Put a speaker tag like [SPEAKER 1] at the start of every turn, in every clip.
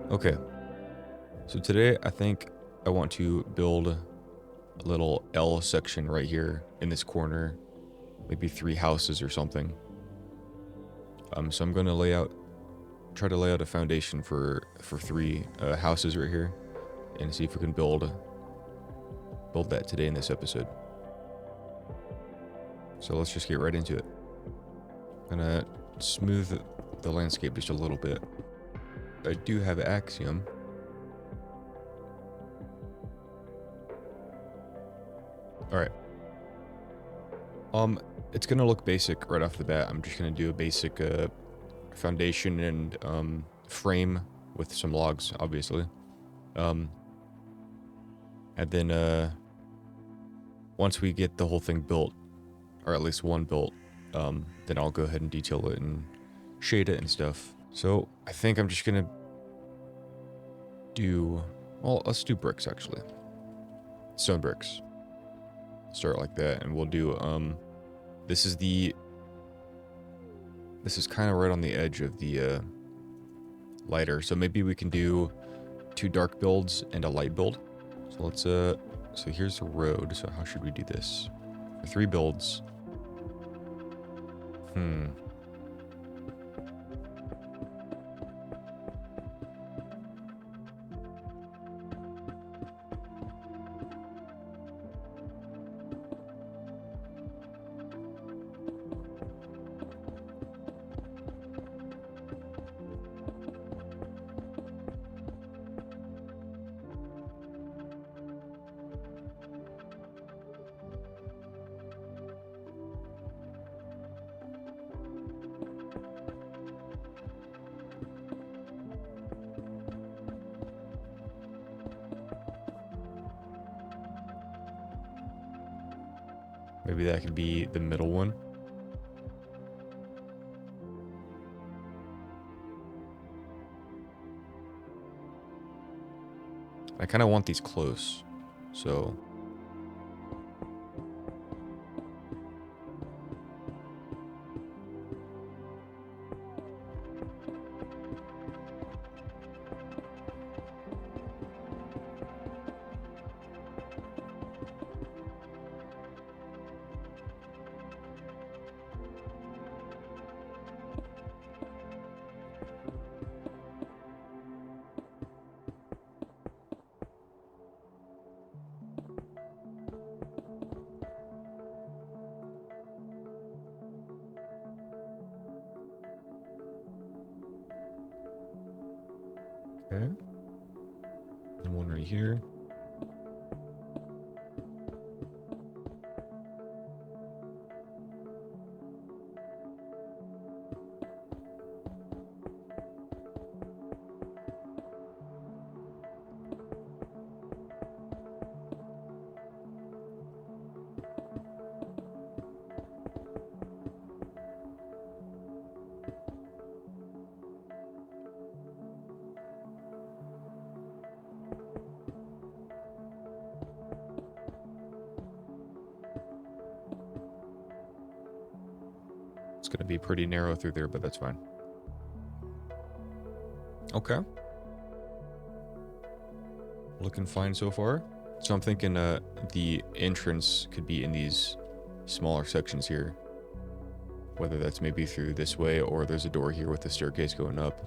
[SPEAKER 1] Okay, so today I think I want to build a little L section right here in this corner, maybe 3 houses or something. So I'm going to try to lay out a foundation for 3 houses right here, and see if we can build that today in this episode. So let's just get right into it. I'm gonna smooth the landscape just a little bit. I do have Axiom. Alright. It's gonna look basic right off the bat. I'm just gonna do a basic foundation and frame with some logs, obviously. And then once we get the whole thing built, or at least one built, then I'll go ahead and detail it and shade it and stuff. So I think I'm just gonna let's do bricks actually. Stone bricks. Start like that, and we'll do this is kind of right on the edge of the lighter, so maybe we can do 2 dark builds and a light build. So let's so here's the road. So how should we do this? For 3 builds. Maybe that could be the middle one. I kind of want these close, so okay. And one right here. It's going to be pretty narrow through there, but that's fine. Okay. Looking fine so far. So I'm thinking the entrance could be in these smaller sections here. Whether that's maybe through this way, or there's a door here with a staircase going up.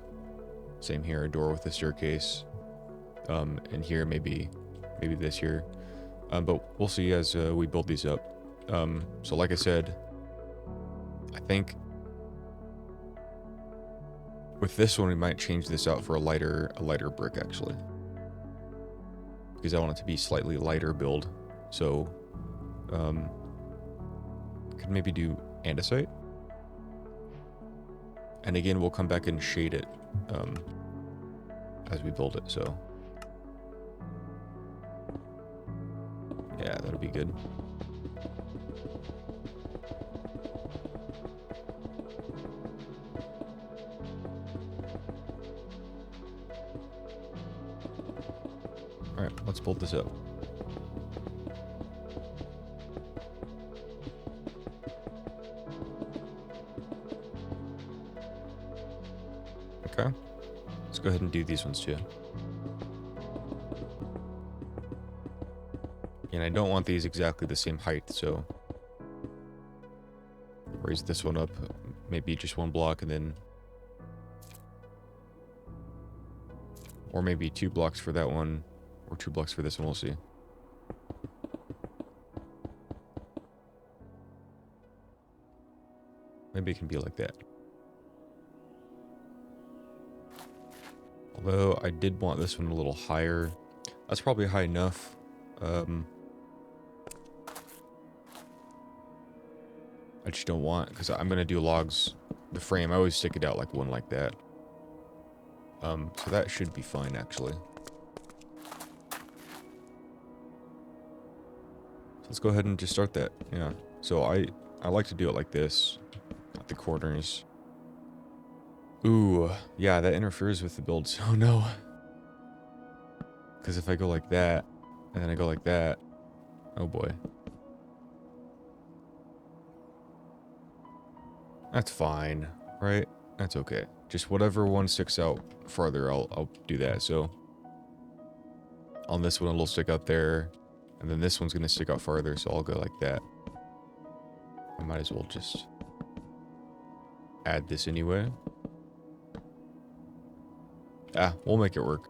[SPEAKER 1] Same here, a door with a staircase. And here maybe this here. But we'll see as we build these up. So like I said, I think with this one we might change this out for a lighter brick actually, because I want it to be slightly lighter build. So could maybe do andesite, and again we'll come back and shade it as we build it. So yeah, that'll be good. Alright, let's build this up. Okay, let's go ahead and do these ones too. And I don't want these exactly the same height, so raise this one up maybe just one block, and then, or maybe 2 blocks for that one, or 2 blocks for this one, we'll see. Maybe it can be like that. Although I did want this one a little higher. That's probably high enough. I just don't want, because I'm going to do logs, the frame, I always stick it out like one like that. So that should be fine actually. So let's go ahead and just start that. Yeah. So I like to do it like this, at the corners. Ooh, yeah, that interferes with the build, so no. Because if I go like that, and then I go like that, oh boy. That's fine, right? That's okay. Just whatever one sticks out farther, I'll do that. So on this one, it'll stick out there, and then this one's gonna stick out farther, so I'll go like that. I might as well just add this anyway. We'll make it work.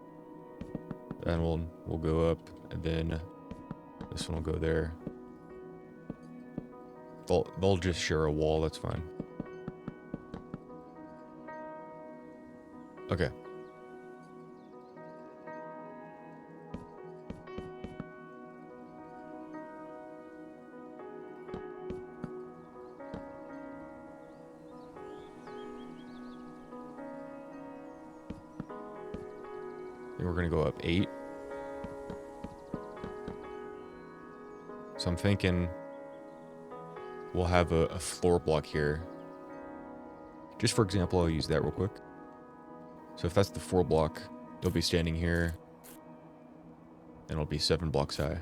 [SPEAKER 1] Then we'll go up, and then this one will go there. They'll just share a wall. That's fine. Okay. Then we're gonna go up 8. So I'm thinking we'll have a floor block here. Just for example, I'll use that real quick. So if that's the 4 block, it'll be standing here, and it'll be 7 blocks high.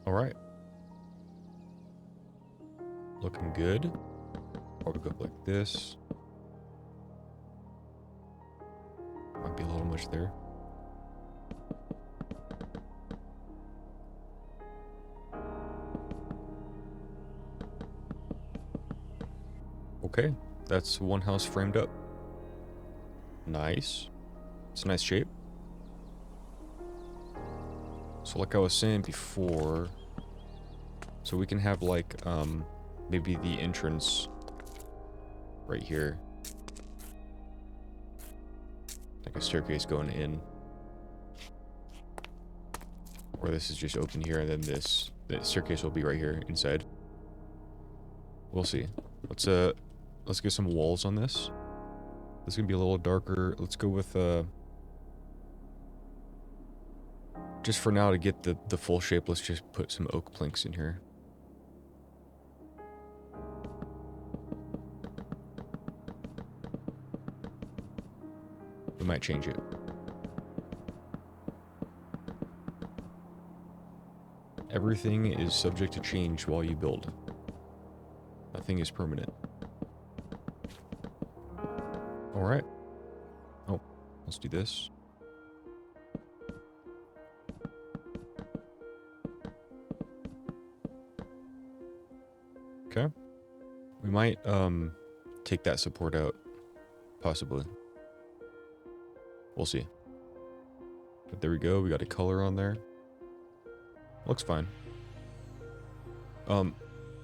[SPEAKER 1] Alright. Looking good. Probably go like this. much there. Okay, that's one house framed up. Nice. It's a nice shape. So like I was saying before, so we can have like maybe the entrance right here, like a staircase going in, or this is just open here, and then the staircase will be right here inside. We'll see. Let's get some walls on this. This is gonna be a little darker. Let's go with just for now, to get the full shape, let's just put some oak planks in here. We might change it. Everything is subject to change while you build. Nothing is permanent. Alright. Oh, let's do this. Okay. We might take that support out. Possibly. We'll see. But there we go, we got a color on there. Looks fine. I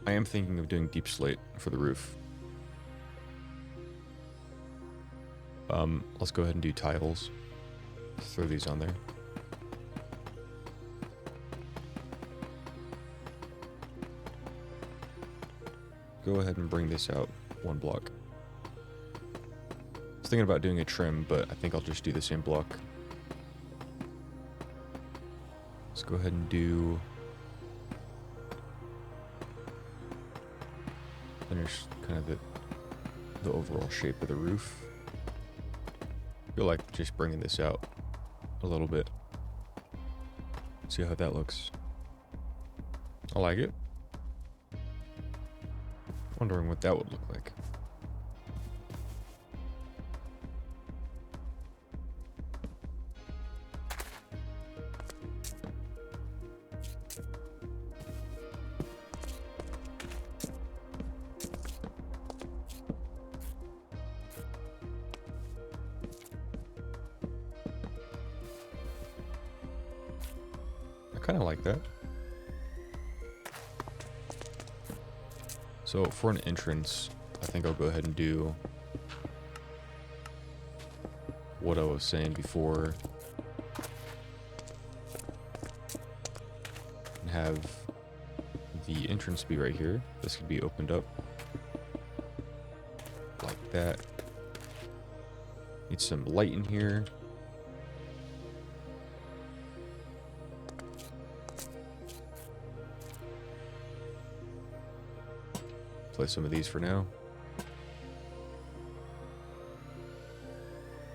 [SPEAKER 1] am thinking of doing deep slate for the roof. Let's go ahead and do tiles. Throw these on there. Go ahead and bring this out one block. I was thinking about doing a trim, but I think I'll just do the same block. Let's go ahead and do... finish kind of the overall shape of the roof. I feel like just bringing this out a little bit. See how that looks. I like it. Wondering what that would look like. I kind of like that. So for an entrance, I think I'll go ahead and do what I was saying before. And have the entrance be right here. This could be opened up like that. Need some light in here. Play some of these for now.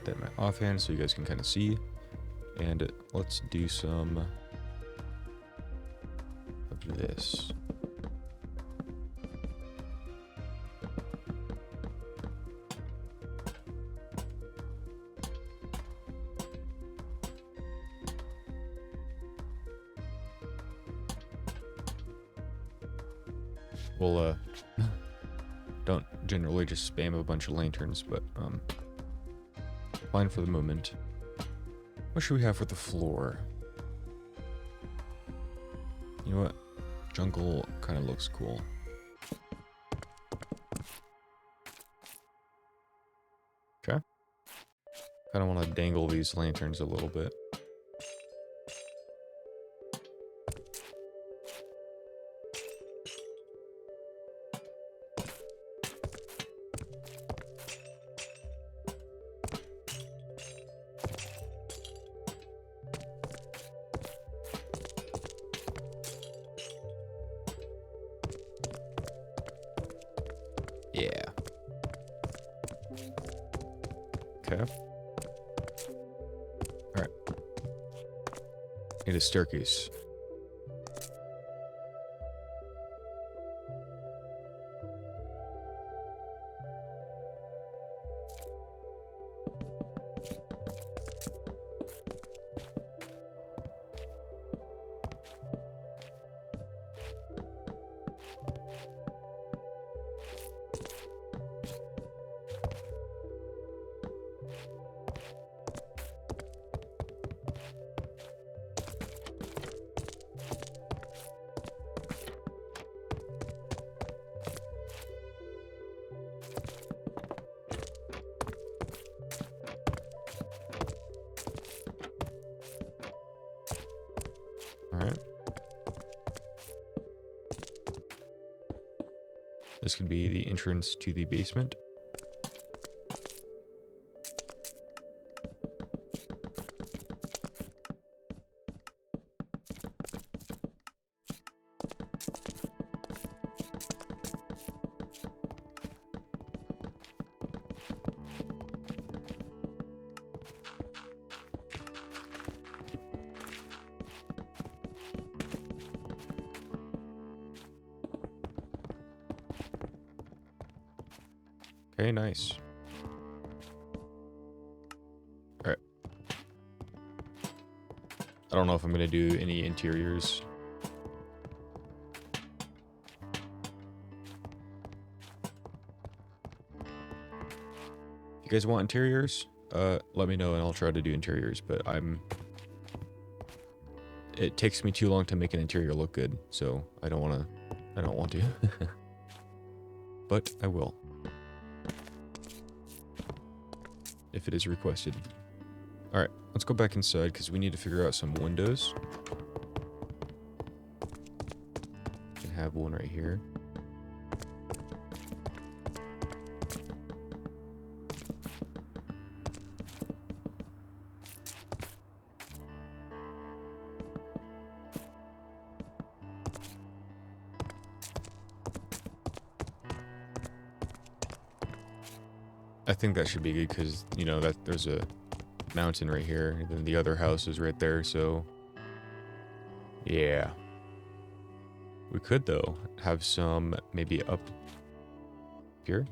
[SPEAKER 1] That in my offhand so you guys can kind of see. And let's do some of this. We'll don't generally just spam a bunch of lanterns, but fine for the moment. What should we have for the floor? You know what? Jungle kind of looks cool. Okay. Kind of want to dangle these lanterns a little bit. Yeah. Okay. Alright. Need a staircase. All right. This could be the entrance to the basement. Okay, nice. Alright. I don't know if I'm going to do any interiors. If you guys want interiors, let me know and I'll try to do interiors, but it takes me too long to make an interior look good, so I don't want to. But I will. If it is requested. Alright, let's go back inside because we need to figure out some windows. We can have one right here. I think that should be good because, you know, that there's a mountain right here, and then the other house is right there, so yeah. We could, though, have some maybe up here.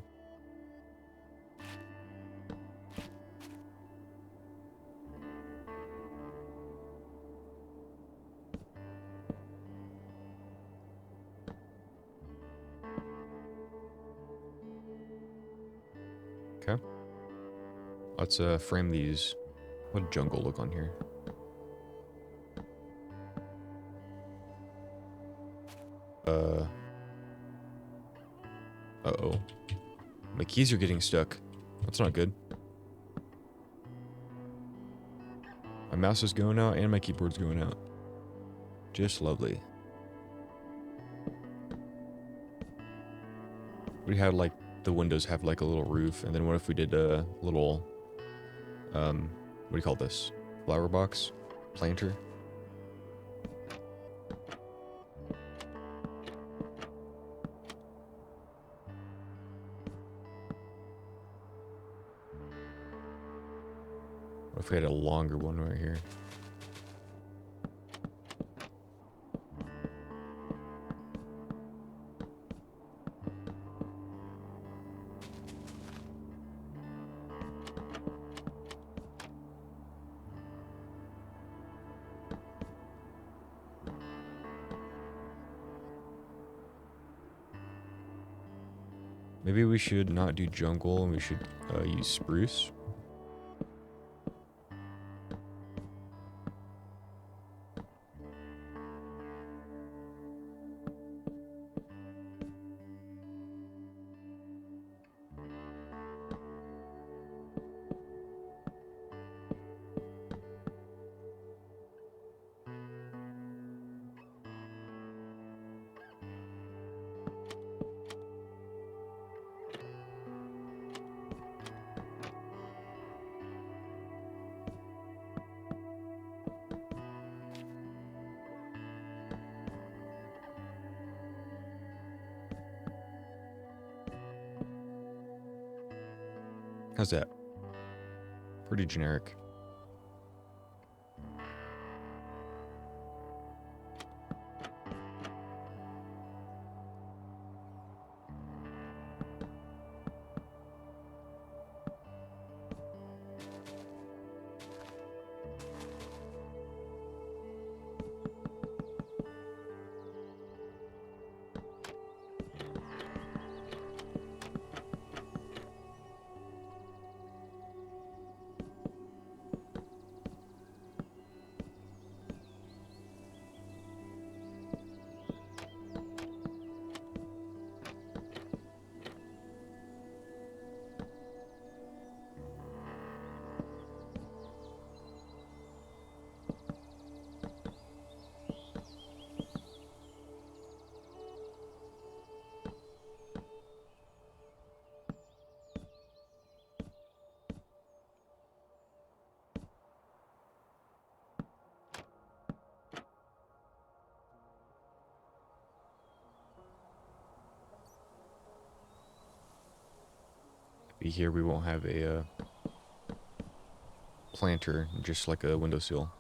[SPEAKER 1] Okay. Let's frame these. What jungle look on here? Uh-oh. My keys are getting stuck. That's not good. My mouse is going out and my keyboard's going out. Just lovely. We had like the windows have like a little roof, and then what if we did a little what do you call this? Flower box? Planter? What if we had a longer one right here? Maybe we should not do jungle and we should use spruce. How's that? Pretty generic. maybe here we won't have a planter, just like a windowsill.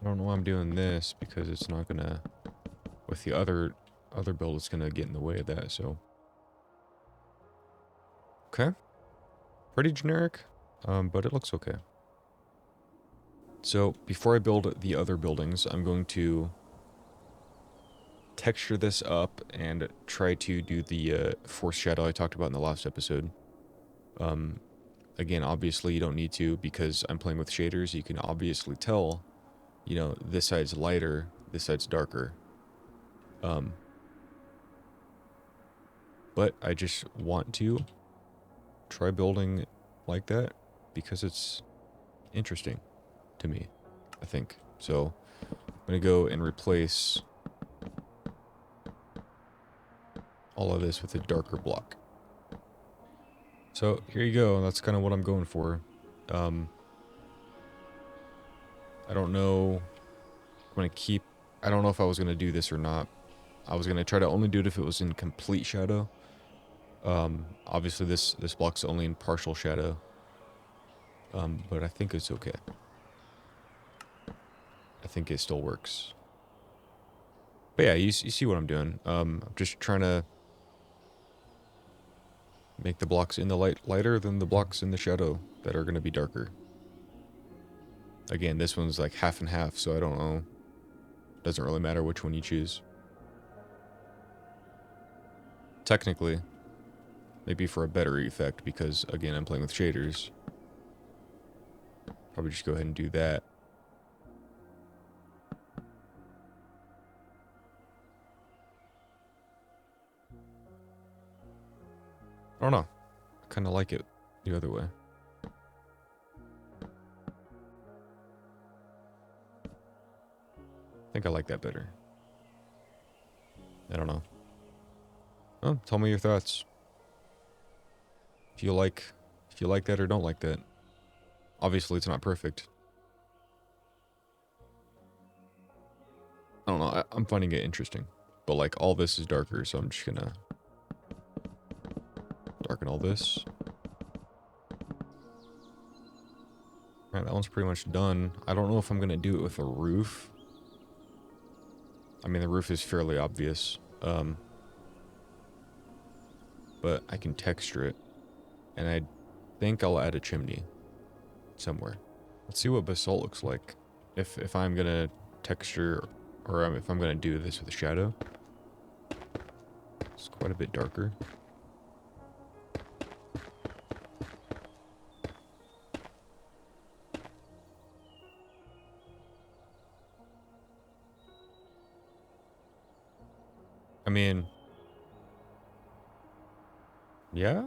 [SPEAKER 1] I don't know why I'm doing this, because it's not gonna, with the other build, it's gonna get in the way of that, so. Okay. Pretty generic, but it looks okay. So before I build the other buildings, I'm going to texture this up and try to do the force shadow I talked about in the last episode. Again, obviously you don't need to, because I'm playing with shaders. You can obviously tell, you know, this side's lighter, this side's darker. But I just want to try building like that because it's interesting to me, I think. So I'm gonna go and replace all of this with a darker block. So here you go. That's kind of what I'm going for. I don't know. I'm gonna keep. I don't know if I was gonna do this or not. I was gonna try to only do it if it was in complete shadow. Obviously this block's only in partial shadow. But I think it's okay. I think it still works. But yeah, you see what I'm doing. I'm just trying to make the blocks in the light lighter than the blocks in the shadow that are going to be darker. Again, this one's like half and half, so I don't know. Doesn't really matter which one you choose. Technically, maybe for a better effect, because again, I'm playing with shaders. Probably just go ahead and do that. I don't know. I kind of like it the other way. I think I like that better. I don't know. Oh, tell me your thoughts. If you like that or don't like that. Obviously, it's not perfect. I don't know. I'm finding it interesting. But like all this is darker, so I'm just gonna darken all this. Alright, that one's pretty much done. I don't know if I'm gonna do it with a roof. I mean, the roof is fairly obvious. But I can texture it. And I think I'll add a chimney somewhere. Let's see what basalt looks like. If I'm gonna texture, or if I'm gonna do this with a shadow. It's quite a bit darker. I mean, yeah?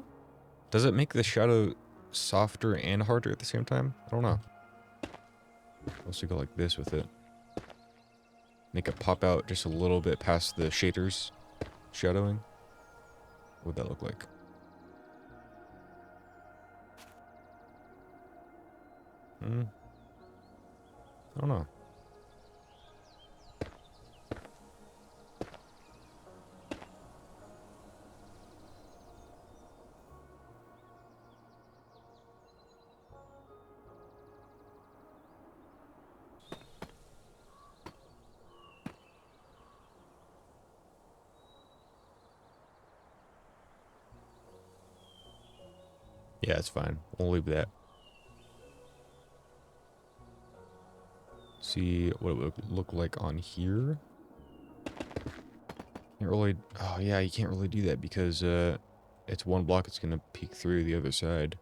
[SPEAKER 1] Does it make the shadow softer and harder at the same time? I don't know. Let's go like this with it. Make it pop out just a little bit past the shaders shadowing. What would that look like? I don't know. Yeah, it's fine. We'll leave that. See what it would look like on here. Can't really. Oh yeah, you can't really do that because it's one block. It's gonna peek through the other side.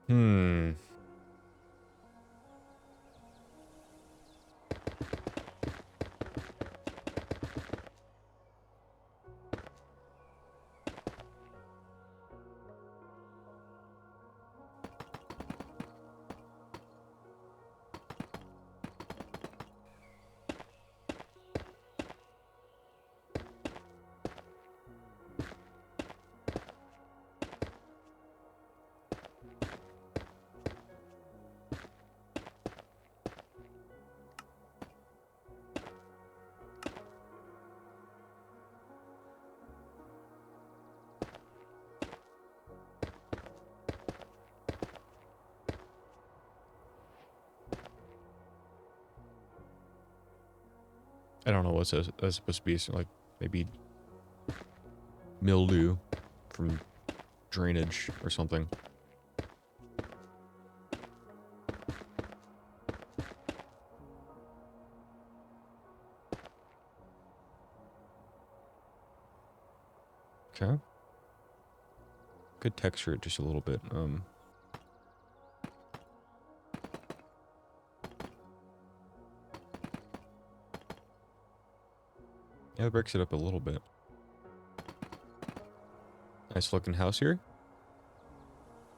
[SPEAKER 1] Hmm. I don't know what's that's supposed to be. So like maybe mildew from drainage or something. Okay. Could texture it just a little bit. Yeah, it breaks it up a little bit. Nice looking house here.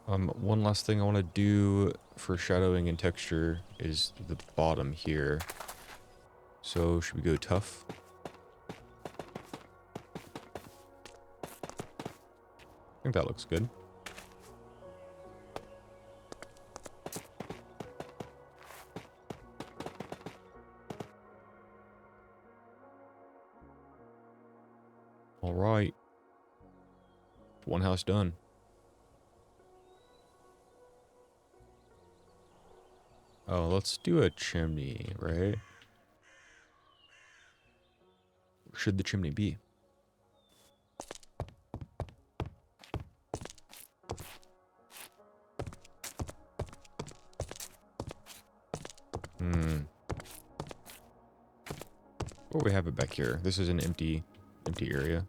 [SPEAKER 1] One last thing I want to do for shadowing and texture is the bottom here. So should we go tough? I think that looks good. All right. One house done. Oh, let's do a chimney, right? Where should the chimney be? What do we have it back here? This is an empty area.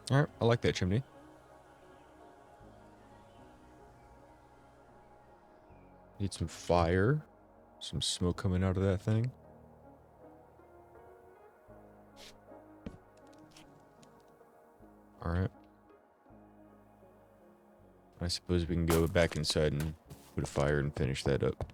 [SPEAKER 1] All right, I like that chimney. Need some fire. Some smoke coming out of that thing. All right. I suppose we can go back inside and put a fire and finish that up.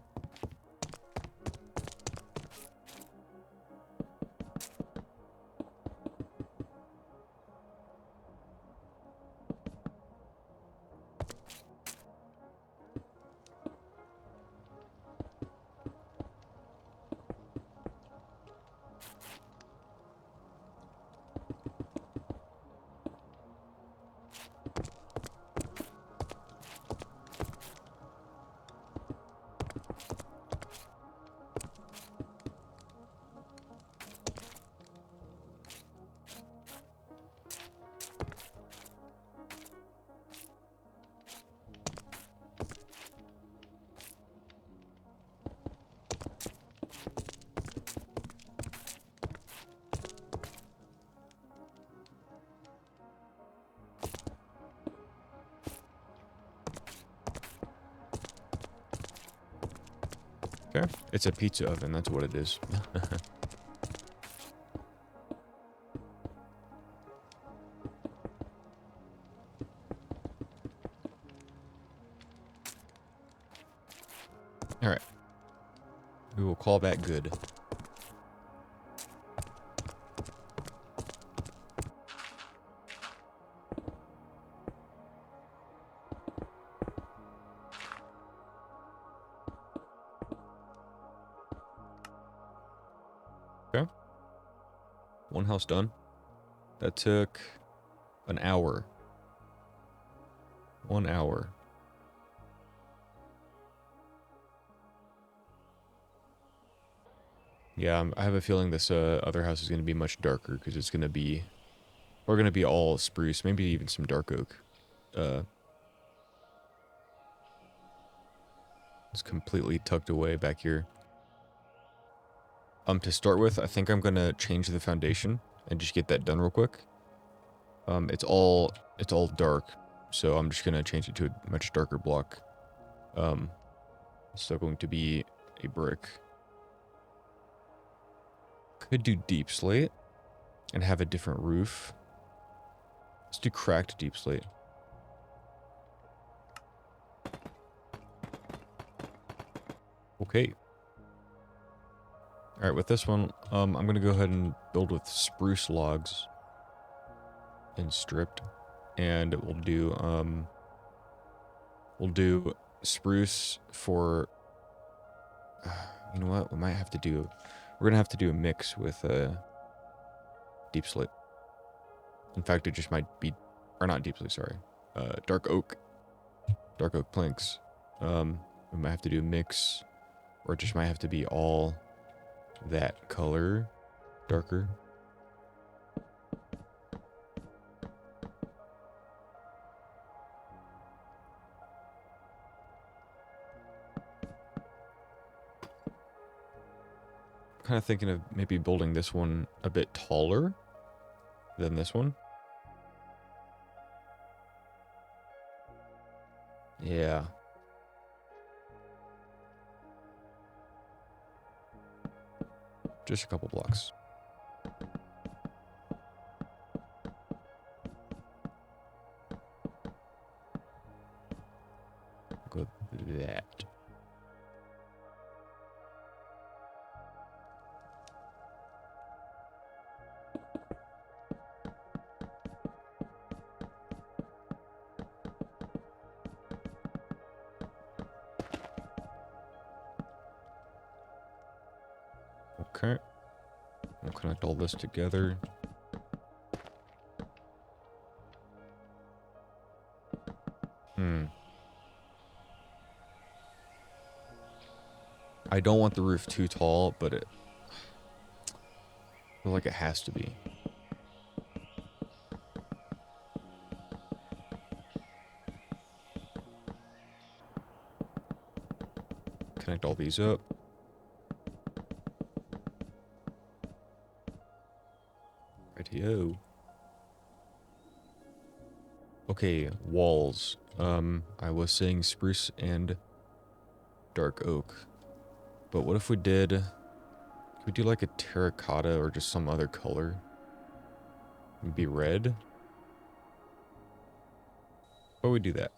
[SPEAKER 1] Okay. It's a pizza oven, that's what it is. Alright. We will call that good. Okay. One house done. That took an hour. 1 hour. Yeah, I have a feeling this other house is going to be much darker because it's going to be... We're going to be all spruce, maybe even some dark oak. It's completely tucked away back here. To start with, I think I'm going to change the foundation and just get that done real quick. It's all dark, so I'm just going to change it to a much darker block. It's still going to be a brick. Could do deep slate and have a different roof. Let's do cracked deep slate. Okay. Alright, with this one, I'm going to go ahead and build with spruce logs and stripped. And we'll do spruce for, you know what, we might have to do, we're going to have to do a mix with deep slate. In fact, it just might be, or not deep slate, sorry, dark oak planks. We might have to do a mix, or it just might have to be all that color, darker. Kind of thinking of maybe building this one a bit taller than this one. Yeah. Just a couple blocks. Go with that. Okay. We'll connect all this together. I don't want the roof too tall, but I feel like it has to be. Connect all these up. Rightio. Okay, walls. I was saying spruce and dark oak. But what if we did... Could we do like a terracotta or just some other color? Maybe red? Why would we do that?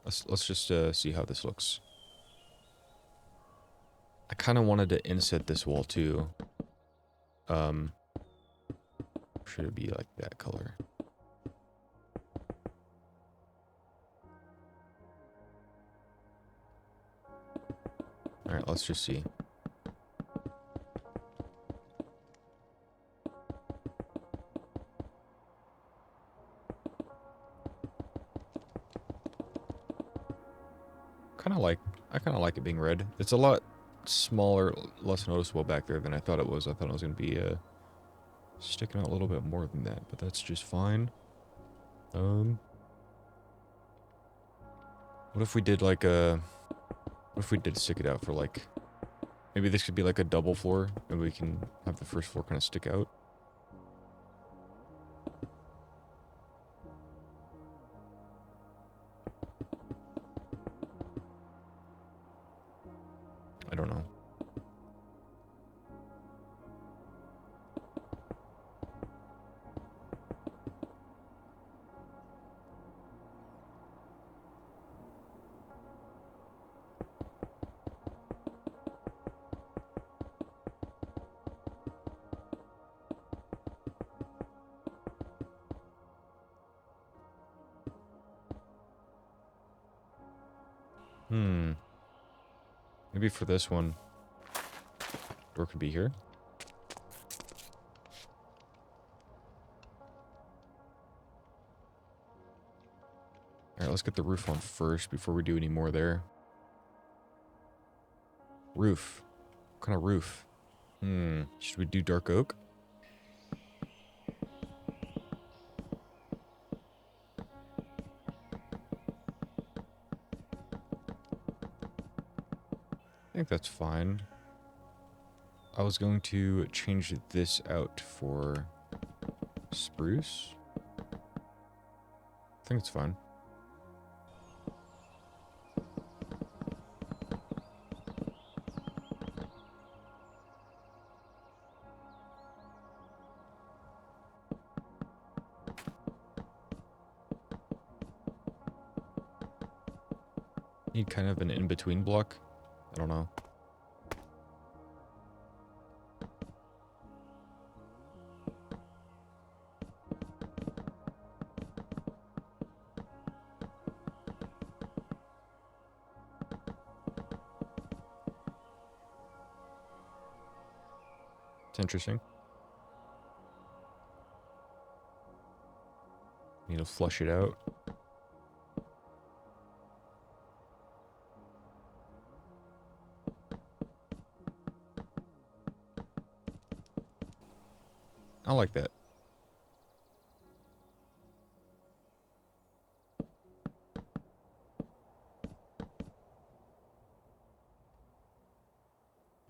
[SPEAKER 1] Let's just see how this looks. I kind of wanted to inset this wall too. Um, should it be like that color? All right, let's just see. I kind of like it being red. It's a lot smaller, less noticeable back there than I thought it was. I thought it was going to be sticking out a little bit more than that, but that's just fine. What if we did like a... What if we did stick it out for like... Maybe this could be like a double floor, and we can have the first floor kind of stick out. I don't know. Maybe for this one, door could be here. Alright, let's get the roof on first before we do any more there. Roof. What kind of roof? Should we do dark oak? I think that's fine. I was going to change this out for spruce. I think it's fine. Need kind of an in-between block. I don't know. It's interesting. Need to flush it out. I like that.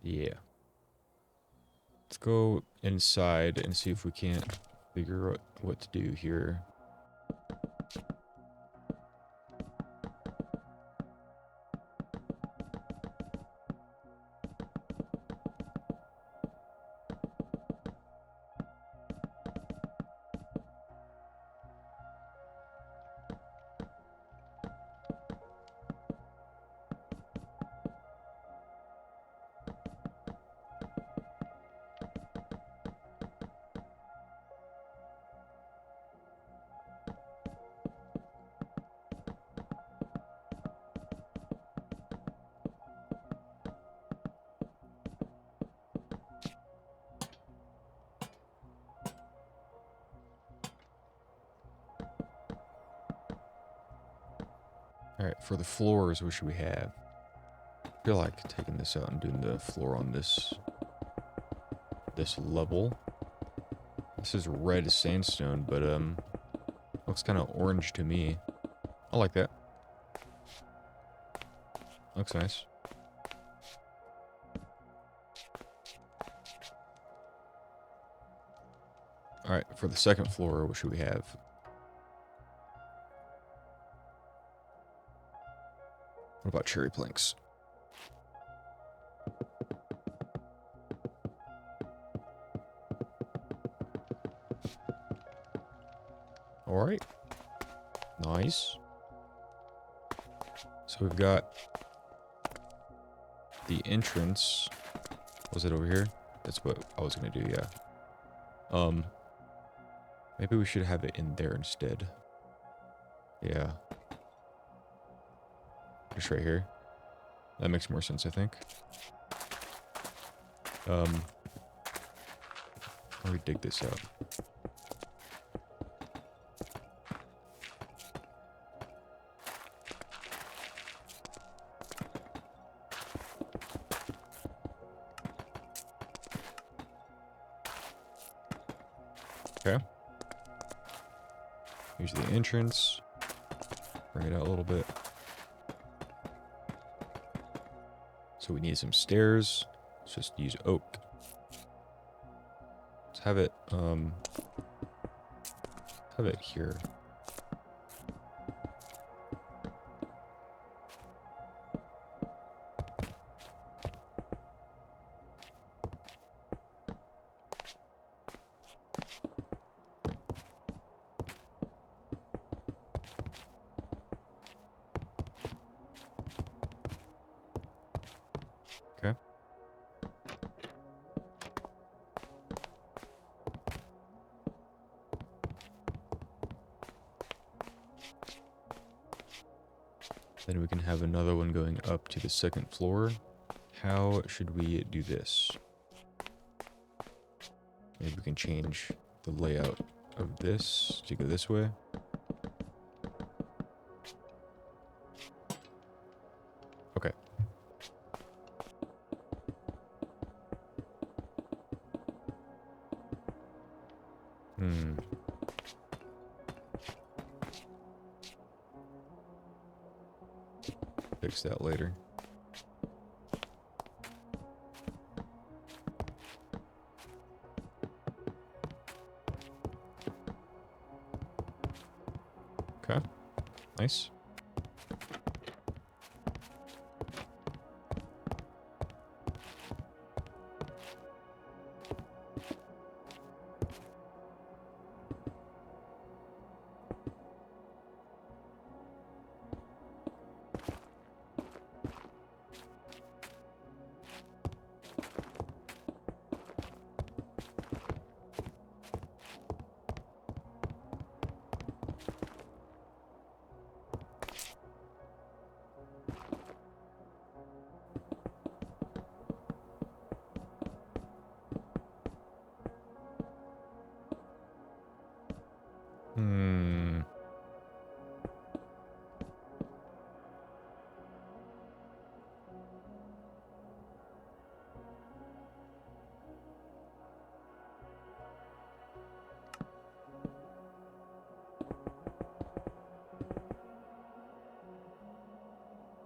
[SPEAKER 1] Yeah. Let's go inside and see if we can't figure out what to do here. Alright, for the floors, what should we have? I feel like taking this out and doing the floor on this level. This is red sandstone, but looks kind of orange to me. I like that. Looks nice. Alright, for the second floor, what should we have? What about cherry planks? All right. Nice. So we've got the entrance. Was it over here? That's what I was gonna do, yeah. Maybe we should have it in there instead. Yeah. Just right here. That makes more sense, I think. How do we dig this out? Okay. Here's the entrance. Bring it out a little bit. So we need some stairs. Let's just use oak. Let's have it here. Okay. Then we can have another one going up to the second floor. How should we do this? Maybe we can change the layout of this to go this way. Okay. Fix that later. Okay. Nice.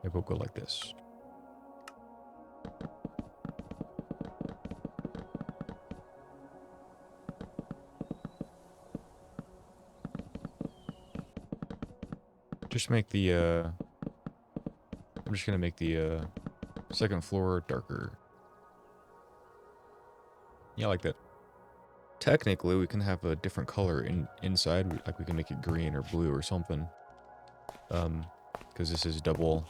[SPEAKER 1] Maybe we'll go like this. Just make the, I'm just gonna make the, second floor darker. Yeah, I like that. Technically, we can have a different color inside. Like, we can make it green or blue or something. Because this is double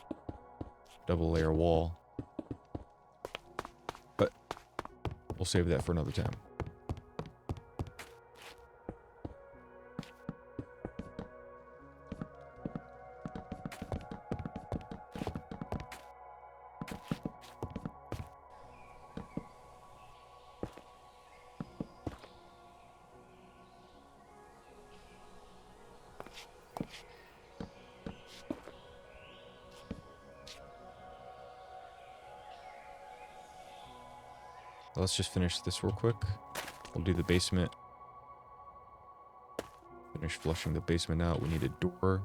[SPEAKER 1] layer wall. But we'll save that for another time. Let's just finish this real quick. We'll do the basement. Finish flushing the basement out. We need a door.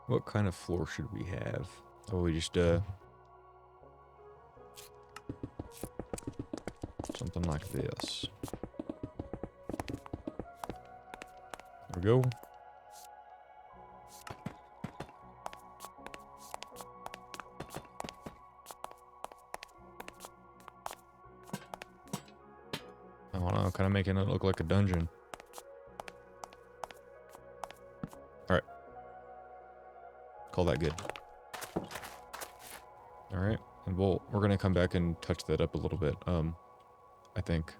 [SPEAKER 1] What kind of floor should we have? Oh, we just, like this. There we go. I don't know, kind of making it look like a dungeon. Alright. Call that good. Alright, and we're gonna come back and touch that up a little bit, I think.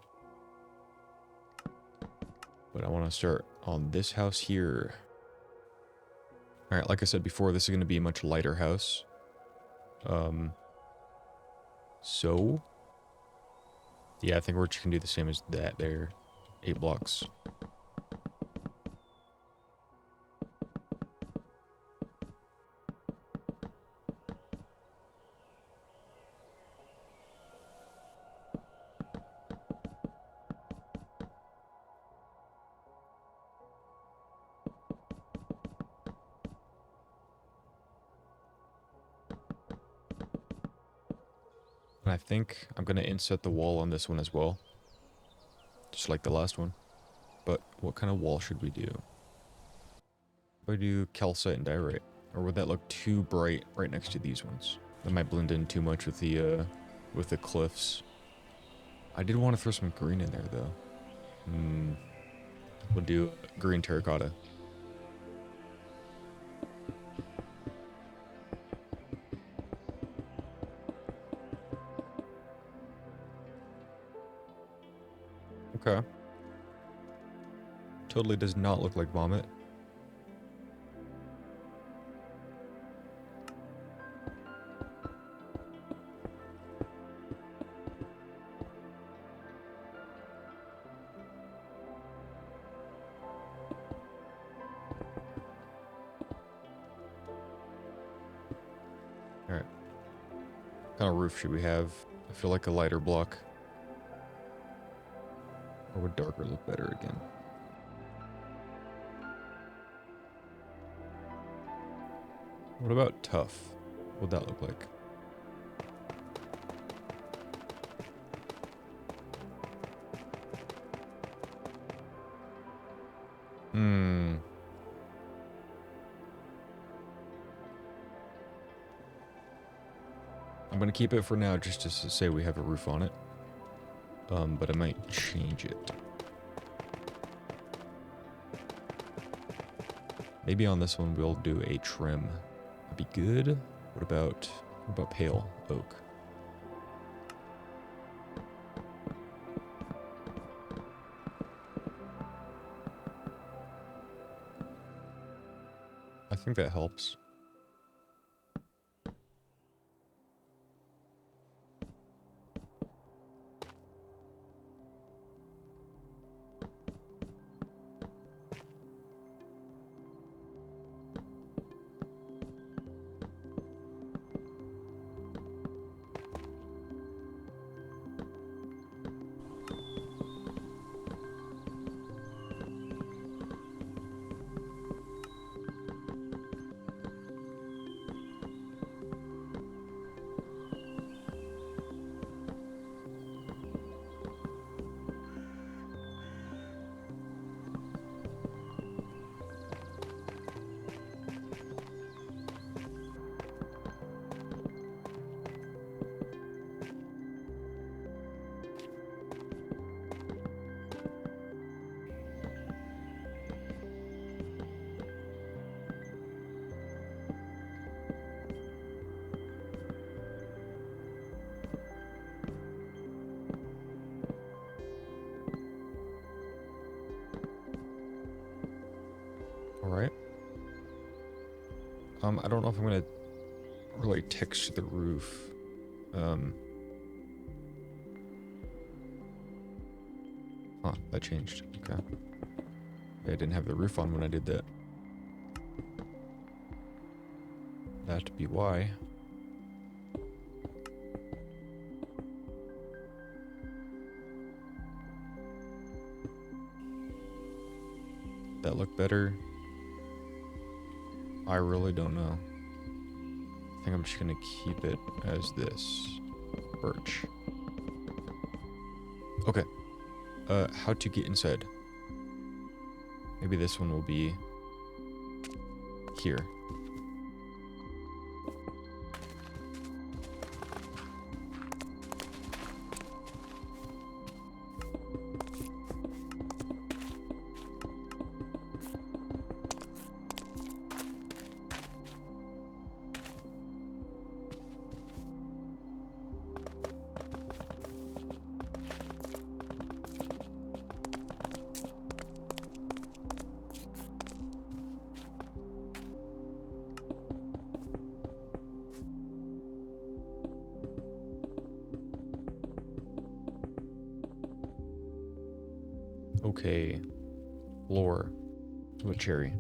[SPEAKER 1] But I want to start on this house here. Alright, like I said before, this is gonna be a much lighter house. So... yeah, I think we're just gonna do the same as that there. 8 blocks. And I think I'm gonna inset the wall on this one as well. Just like the last one. But what kind of wall should we do? If I do calcite and diorite, or would that look too bright right next to these ones? That might blend in too much with the cliffs. I did want to throw some green in there though. We'll do green terracotta. Okay. Totally does not look like vomit. Alright. What kind of roof should we have? I feel like a lighter block. Or would darker look better again? What about tough? What would that look like? I'm gonna keep it for now just to say we have a roof on it. But I might change it. Maybe on this one we'll do a trim. That'd be good. What about pale oak? I think that helps. Alright. I don't know if I'm gonna really texture the roof. Huh, that changed. Okay. I didn't have the roof on when I did that. That'd be why. That look better? I really don't know. I think I'm just gonna keep it as this. Birch. Okay. How to get inside? Maybe this one will be here. Okay. Lore. What cherry?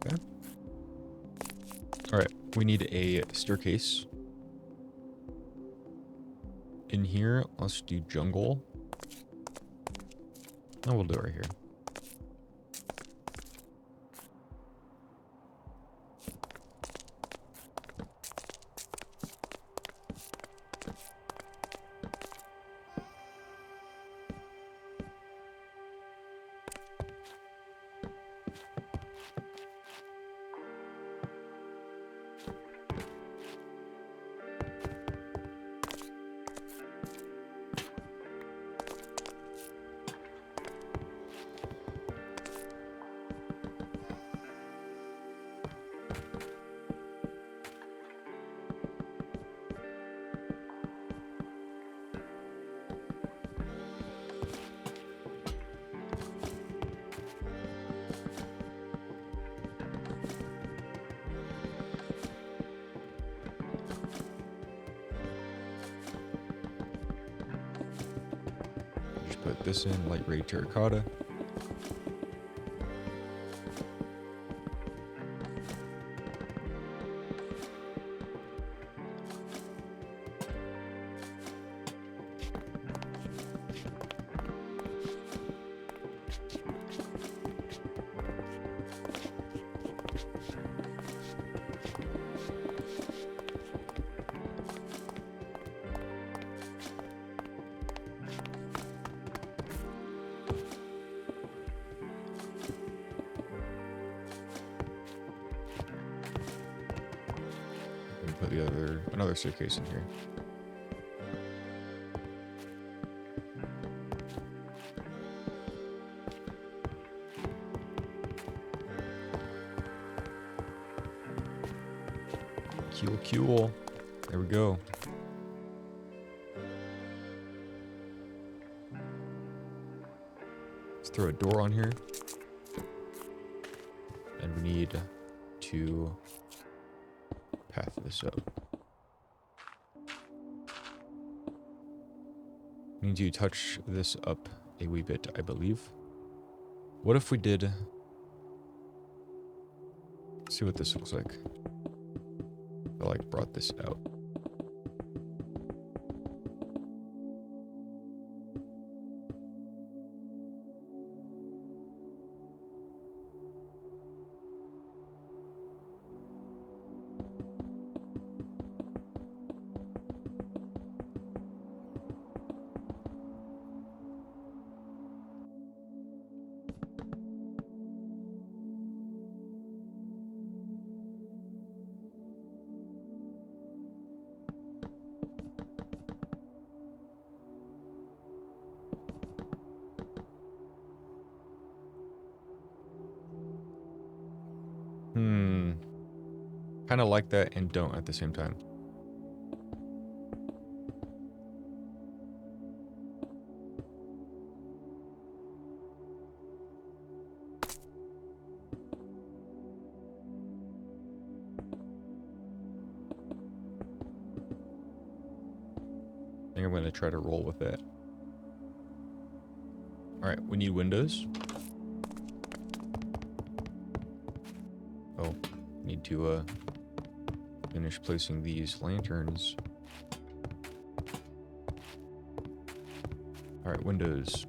[SPEAKER 1] Okay. All right. We need a staircase. In here, let's do jungle. Oh, we'll do it right here. Just put this in light gray terracotta. And put another staircase in here. Cool. There we go. Let's throw a door on here. And we need to path this up. We need to touch this up a wee bit, I believe. What if we did... Let's see what this looks like. I like brought this out. Kind of like that and don't at the same time. I think I'm going to try to roll with that. All right, we need windows. Oh, need to finish placing these lanterns. All right, windows.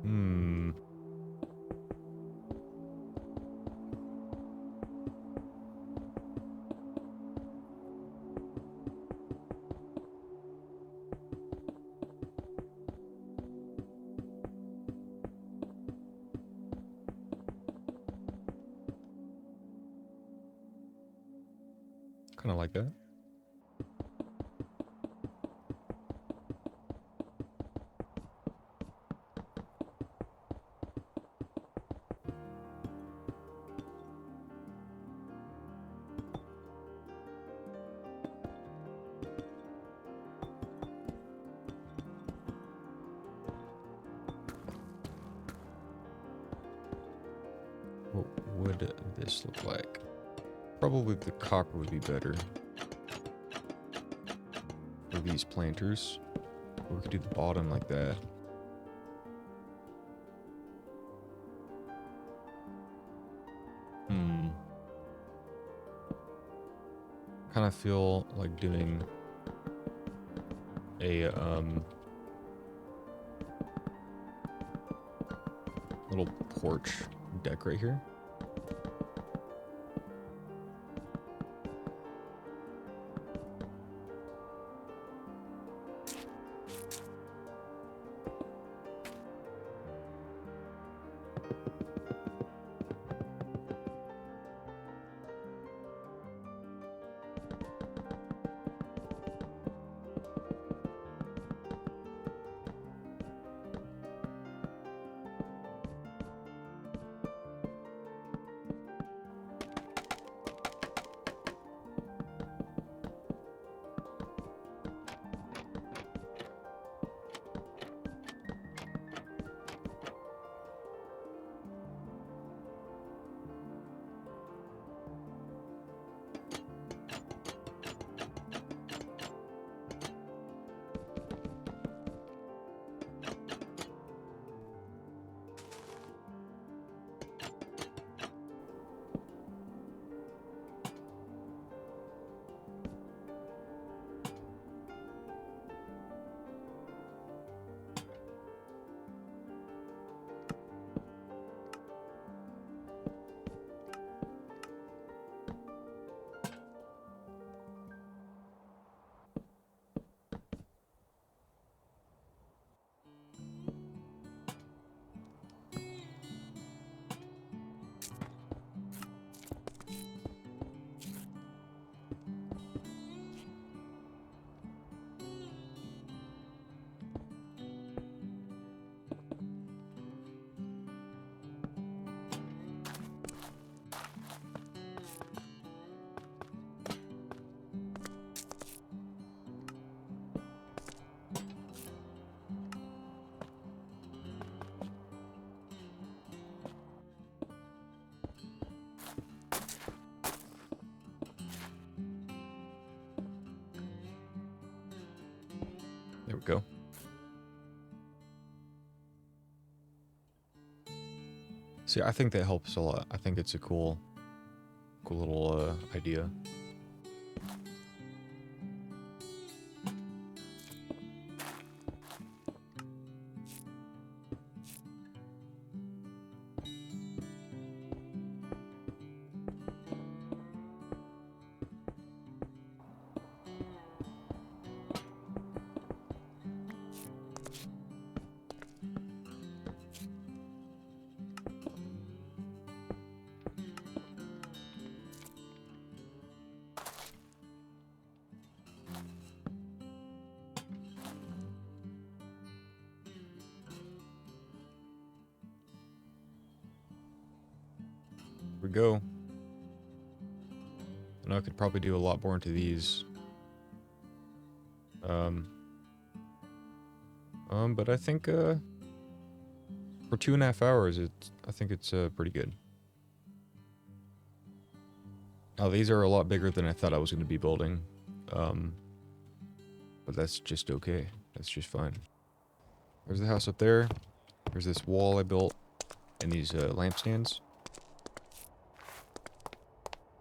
[SPEAKER 1] Hmm. Kind of like that. What would this look like? Probably the copper would be better for these planters. Or we could do the bottom like that. Kind of feel like doing a little porch deck right here. There we go. See, I think that helps a lot. I think it's a cool Cool little idea. We go. I know I could probably do a lot more into these. But I think for 2.5 hours, I think it's pretty good. Now these are a lot bigger than I thought I was going to be building, but that's just okay. That's just fine. There's the house up there. There's this wall I built, and these lampstands.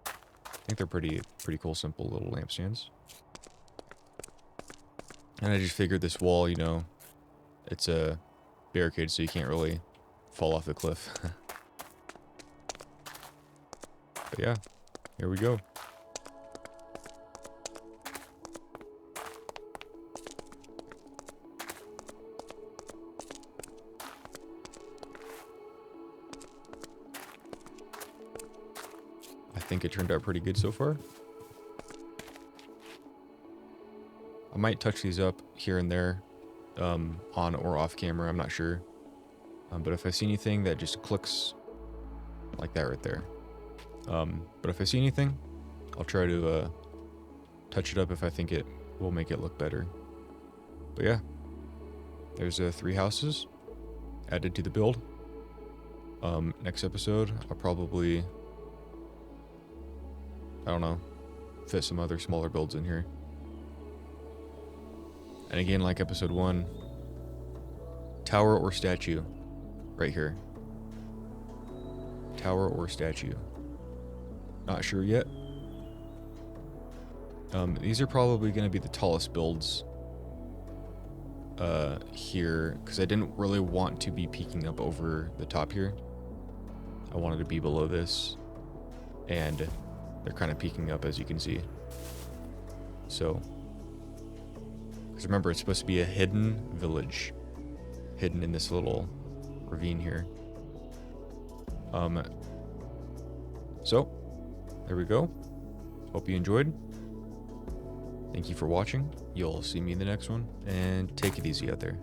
[SPEAKER 1] I think they're pretty cool, simple little lampstands. And I just figured this wall, you know, it's a barricade, so you can't really fall off the cliff. But yeah, here we go. I think it turned out pretty good so far. I might touch these up here and there, on or off camera, I'm not sure. But if I see anything that just clicks like that right there. But if I see anything, I'll try to touch it up if I think it will make it look better. But yeah, there's 3 houses added to the build. Next episode, I'll probably, I don't know, fit some other smaller builds in here. And again, like episode 1, tower or statue, right here. Tower or statue. Not sure yet. These are probably going to be the tallest builds here, because I didn't really want to be peeking up over the top here. I wanted to be below this, and they're kind of peeking up, as you can see. So, because remember, it's supposed to be a hidden village, hidden in this little ravine here. So, there we go. Hope you enjoyed. Thank you for watching. You'll see me in the next one, and take it easy out there.